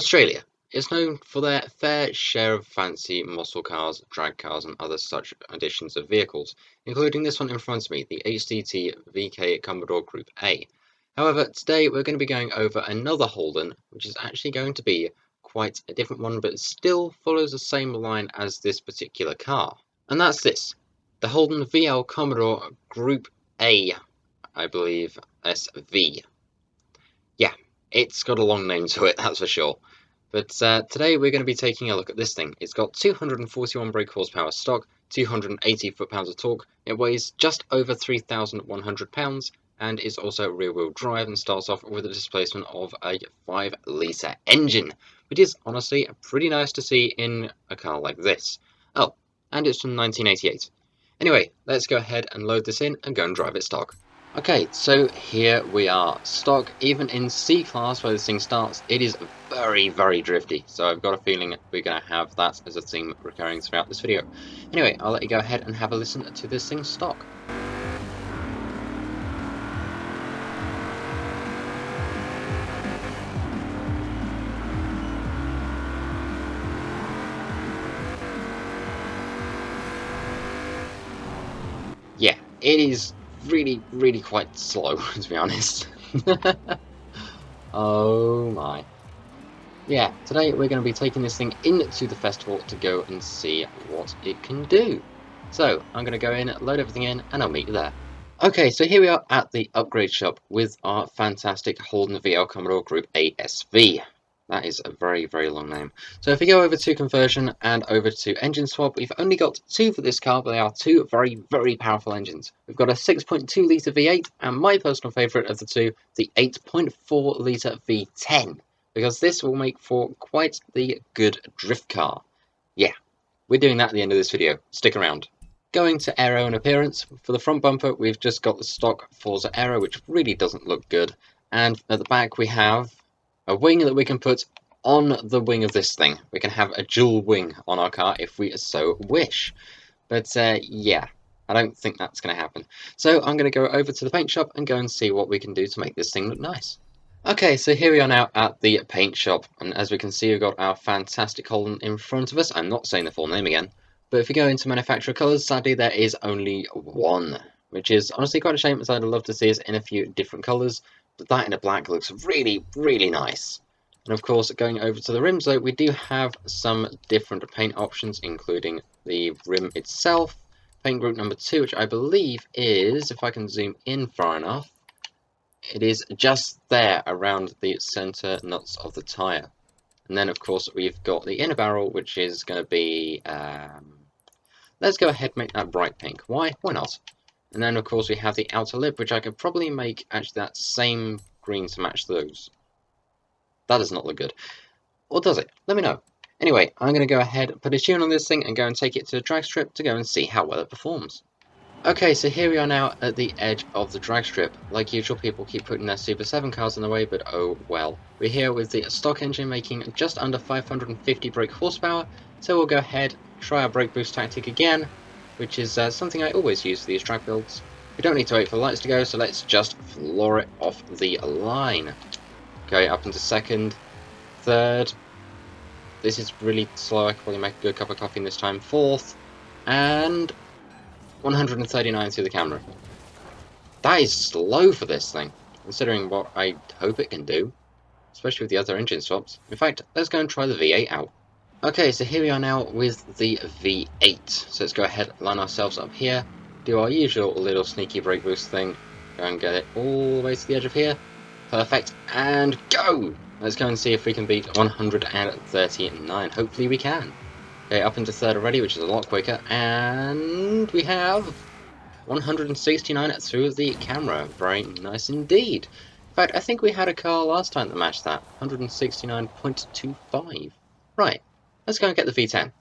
Australia is known for their fair share of fancy muscle cars, drag cars and other such additions of vehicles, including this one in front of me, the HDT VK Commodore Group A. However, today we're going to be going over another Holden, which is actually going to be quite a different one, but still follows the same line as this particular car. And that's this, the Holden VL Commodore Group A, I believe, SV. Yeah, it's got a long name to it, that's for sure. But today we're going to be taking a look at this thing. It's got 241 brake horsepower stock, 280 foot-pounds of torque, it weighs just over 3,100 pounds, and is also rear-wheel drive and starts off with a displacement of a 5-litre engine, which is honestly pretty nice to see in a car like this. Oh, and it's from 1988. Anyway, let's go ahead and load this in and go and drive it stock. Okay, so here we are, stock. Even in C-Class where this thing starts, it is very, very drifty, so I've got a feeling we're going to have that as a theme recurring throughout this video. Anyway, I'll let you go ahead and have a listen to this thing's stock. Yeah, it is really quite slow, to be honest. Oh my. Yeah, today we're going to be taking this thing into the festival to go and see what it can do. So, I'm going to go in, load everything in, and I'll meet you there. Okay, so here we are at the upgrade shop with our fantastic Holden VL Commodore Group ASV. That is a very long name. So if we go over to conversion and over to engine swap, we've only got two for this car, but they are two very powerful engines. We've got a 6.2 litre V8 and my personal favourite of the two, the 8.4 litre V10, because this will make for quite the good drift car. Yeah, we're doing that at the end of this video. Stick around. Going to Aero and Appearance, for the front bumper we've just got the stock Forza Aero, which really doesn't look good, and at the back we have a wing that we can put on the wing of this thing. We can have a dual wing on our car if we so wish. But yeah, I don't think that's going to happen. So I'm going to go over to the paint shop and go and see what we can do to make this thing look nice. Okay, so here we are now at the paint shop, and as we can see we've got our fantastic Holden in front of us. I'm not saying the full name again, but if we go into manufacturer colours, sadly there is only one, which is honestly quite a shame, as I'd love to see us in a few different colours. But that in a black looks really nice. And of course, going over to the rims though, we do have some different paint options, including the rim itself, paint group number 2, which I believe is, if I can zoom in far enough, it is just there around the centre nuts of the tyre. And then of course we've got the inner barrel, which is going to be, let's go ahead and make that bright pink. Why not? And then of course we have the outer lip, which I could probably make actually that same green to match those. That does not look good. Or does it? Let me know. Anyway, I'm going to go ahead, put a tune on this thing and go and take it to the drag strip to go and see how well it performs. Okay, so here we are now at the edge of the drag strip. Like usual, people keep putting their Super 7 cars in the way, but oh well. We're here with the stock engine making just under 550 brake horsepower, so we'll go ahead, try our brake boost tactic again, which is something I always use for these track builds. We don't need to wait for the lights to go, so let's just floor it off the line. Okay, up into second, third. This is really slow, I could probably make a good cup of coffee in this time. Fourth, and 139 through the camera. That is slow for this thing, considering what I hope it can do, especially with the other engine swaps. In fact, let's go and try the V8 out. Okay, so here we are now with the V8. So let's go ahead, line ourselves up here, do our usual little sneaky brake boost thing, go and get it all the way to the edge of here. Perfect, and go! Let's go and see if we can beat 139. Hopefully we can. Okay, up into third already, which is a lot quicker, and we have 169 through the camera. Very nice indeed. In fact, I think we had a car last time that matched that, 169.25. Right, let's go and get the V10.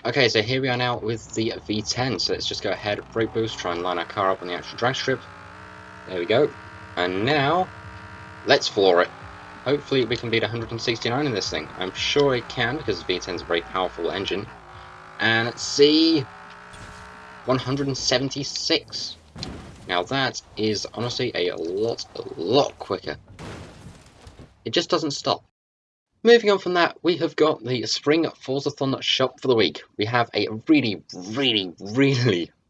Okay, so here we are now with the V10, so let's just go ahead, brake boost, try and line our car up on the actual drag strip. There we go. And now, let's floor it. Hopefully we can beat 169 in this thing. I'm sure it can, because the V10 is a very powerful engine. And let's see, 176. Now that is honestly a lot quicker. It just doesn't stop. Moving on from that, we have got the Spring Forzathon shop for the week. We have a really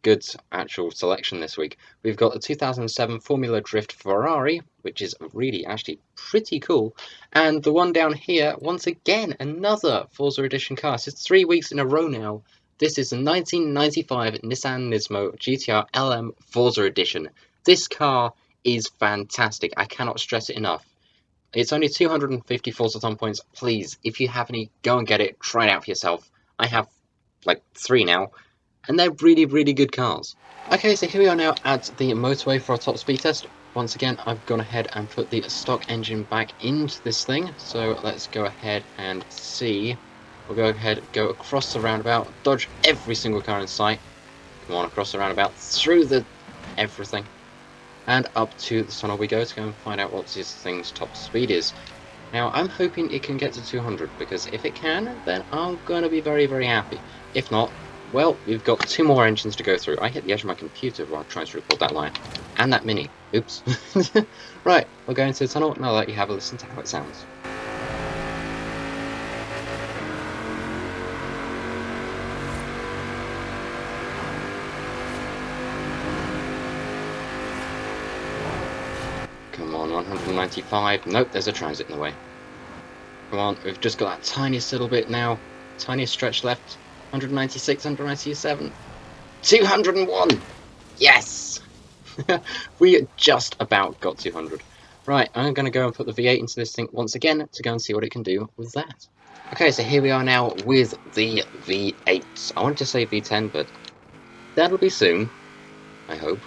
good actual selection this week. We've got the 2007 Formula Drift Ferrari, which is really actually pretty cool. And the one down here, once again, another Forza Edition car. So it's 3 weeks in a row now. This is the 1995 Nissan Nismo GTR LM Forza Edition. This car is fantastic. I cannot stress it enough. It's only 250 Forzathon points. Please, if you have any, go and get it. Try it out for yourself. I have like 3 now, and they're really good cars. Okay, so here we are now at the motorway for our top speed test. Once again, I've gone ahead and put the stock engine back into this thing. So let's go ahead and see. We'll go ahead, go across the roundabout, dodge every single car in sight. Come on, across the roundabout, through the everything. And up to the tunnel we go to go and find out what this thing's top speed is. Now, I'm hoping it can get to 200, because if it can, then I'm going to be very happy. If not, well, we've got 2 more engines to go through. I hit the edge of my computer while trying to record that line. And that mini. Oops. Right, we'll go into the tunnel, and I'll let you have a listen to how it sounds. Come on, 195. Nope, there's a transit in the way. Come on, we've just got that tiniest little bit now. Tiniest stretch left. 196, 197. 201! Yes! We just about got 200. Right, I'm going to go and put the V8 into this thing once again to go and see what it can do with that. Okay, so here we are now with the V8. I wanted to say V10, but that'll be soon, I hope.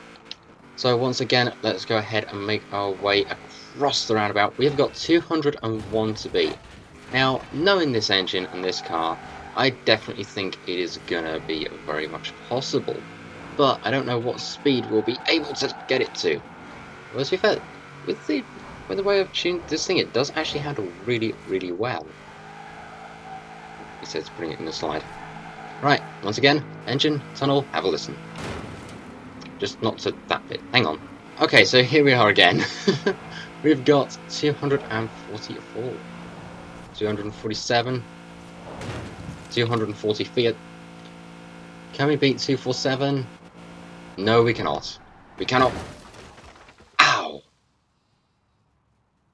So once again, let's go ahead and make our way across the roundabout. We've got 201 to beat. Now, knowing this engine and this car, I definitely think it is gonna be very much possible. But I don't know what speed we'll be able to get it to. Well, to be fair, with the way I've tuned this thing, it does actually handle really well. He says putting it in the slide. Right, once again, engine, tunnel, have a listen. Just not to that bit. Hang on. Okay, so here we are again. We've got 244, 247, 240 Fiat. Can we beat 247? No, we cannot. We cannot. Ow!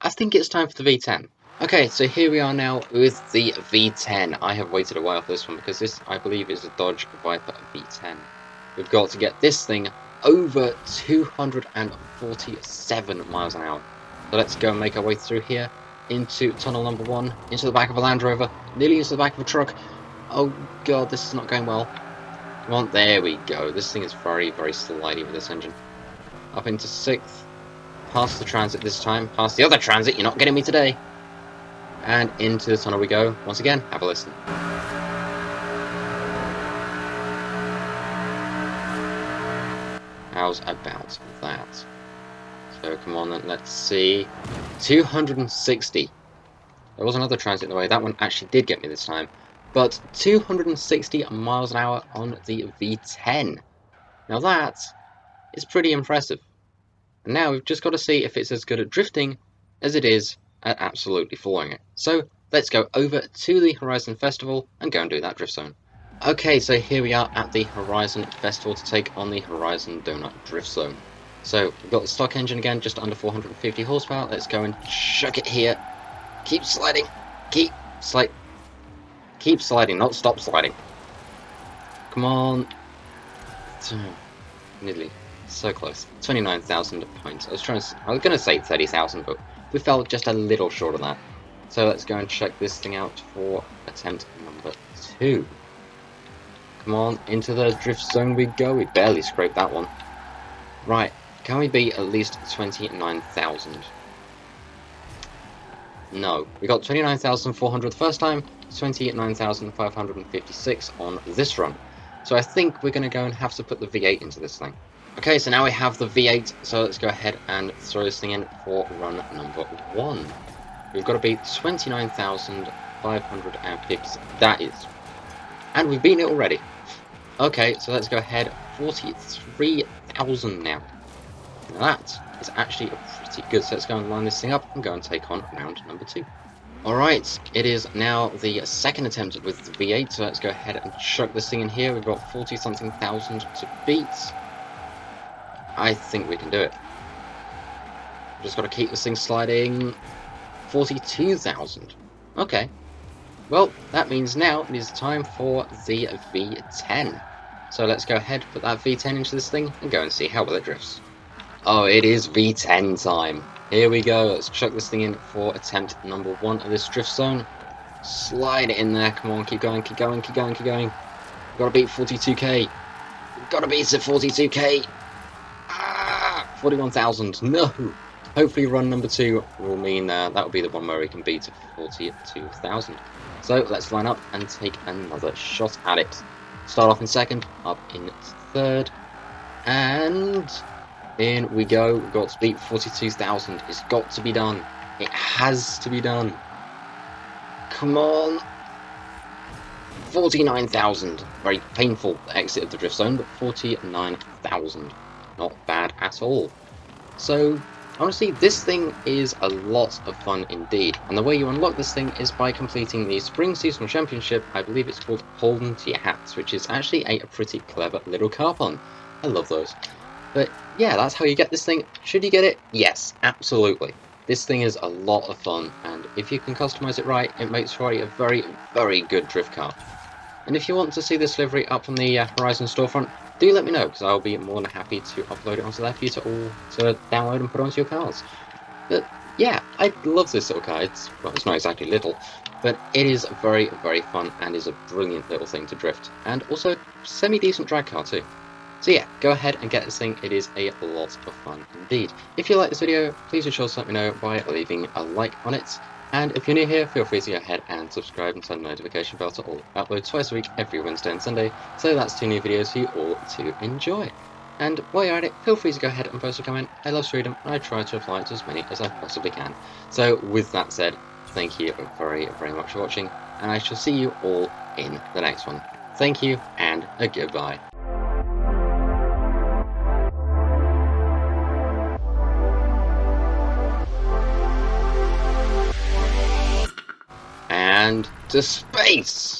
I think it's time for the V10. Okay, so here we are now with the V10. I have waited a while for this one because this, I believe, is a Dodge Viper V10. We've got to get this thing over 247 miles an hour. So let's go and make our way through here into tunnel number 1, into the back of a Land Rover, nearly into the back of a truck. Oh god, this is not going well. Come on, there we go. This thing is very slidey with this engine. Up into 6th, past the transit this time, past the other transit, you're not getting me today. And into the tunnel we go. Once again, have a listen. How's about that? So come on then, let's see. 260. There was another transit in the way. That one actually did get me this time. But 260 miles an hour on the V10. Now that is pretty impressive. And now we've just got to see if it's as good at drifting as it is at absolutely flooring it. So let's go over to the Horizon Festival and go and do that drift zone. Okay, so here we are at the Horizon Festival to take on the Horizon Donut Drift Zone. So, we've got the stock engine again, just under 450 horsepower. Let's go and chuck it here. Keep sliding. Keep sliding, not stop sliding. Come on. Nearly. So close. 29,000 points. I was going to say 30,000, but we fell just a little short of that. So let's go and check this thing out for attempt number 2. Come on, into the drift zone we go. We barely scraped that one. Right, can we beat at least 29,000? No. We got 29,400 the first time, 29,556 on this run. So I think we're going to go and have to put the V8 into this thing. Okay, so now we have the V8, so let's go ahead and throw this thing in for run number 1. We've got to beat 29,550. That is. And we've beaten it already. Okay, so let's go ahead. 43,000 now. Now that is actually pretty good. So let's go and line this thing up and go and take on round number 2. Alright, it is now the second attempt with the V8, so let's go ahead and chuck this thing in here. We've got 40-something thousand to beat. I think we can do it. Just got to keep this thing sliding. 42,000. Okay. Well, that means now it is time for the V10. So let's go ahead, put that V10 into this thing, and go and see how well it drifts. Oh, it is V10 time. Here we go. Let's chuck this thing in for attempt number 1 of this drift zone. Slide it in there. Come on, keep going, keep going, keep going, keep going. We've got to beat 42k. We've got to beat the 42k. Ah, 41,000. No. Hopefully run number 2 will mean that will be the one where we can beat 42,000. So let's line up and take another shot at it. Start off in second, up in third, and in we go. We've got to beat 42,000. It's got to be done. It has to be done. Come on. 49,000. Very painful exit of the drift zone, but 49,000. Not bad at all. So, honestly, this thing is a lot of fun indeed. And the way you unlock this thing is by completing the Spring Seasonal Championship. I believe it's called Holden to your hats, which is actually a pretty clever little car pun. I love those. But yeah, that's how you get this thing. Should you get it? Yes, absolutely. This thing is a lot of fun, and if you can customize it right, it makes for a very, very good drift car. And if you want to see this livery up on the Horizon storefront, do let me know, because I'll be more than happy to upload it onto there for you to all to download and put onto your cars. But yeah, I love this little car. It's not exactly little, but it is very, very fun and is a brilliant little thing to drift, and also semi-decent drag car too. So yeah, go ahead and get this thing. It is a lot of fun indeed. If you like this video, please be sure to let me know by leaving a like on it. And if you're new here, feel free to go ahead and subscribe and turn the notification bell to all. I upload twice a week, every Wednesday and Sunday, so that's 2 new videos for you all to enjoy. And while you're at it, feel free to go ahead and post a comment. I love to read them, and I try to reply to as many as I possibly can. So with that said, thank you very, very much for watching, and I shall see you all in the next one. Thank you, and a goodbye. And to space!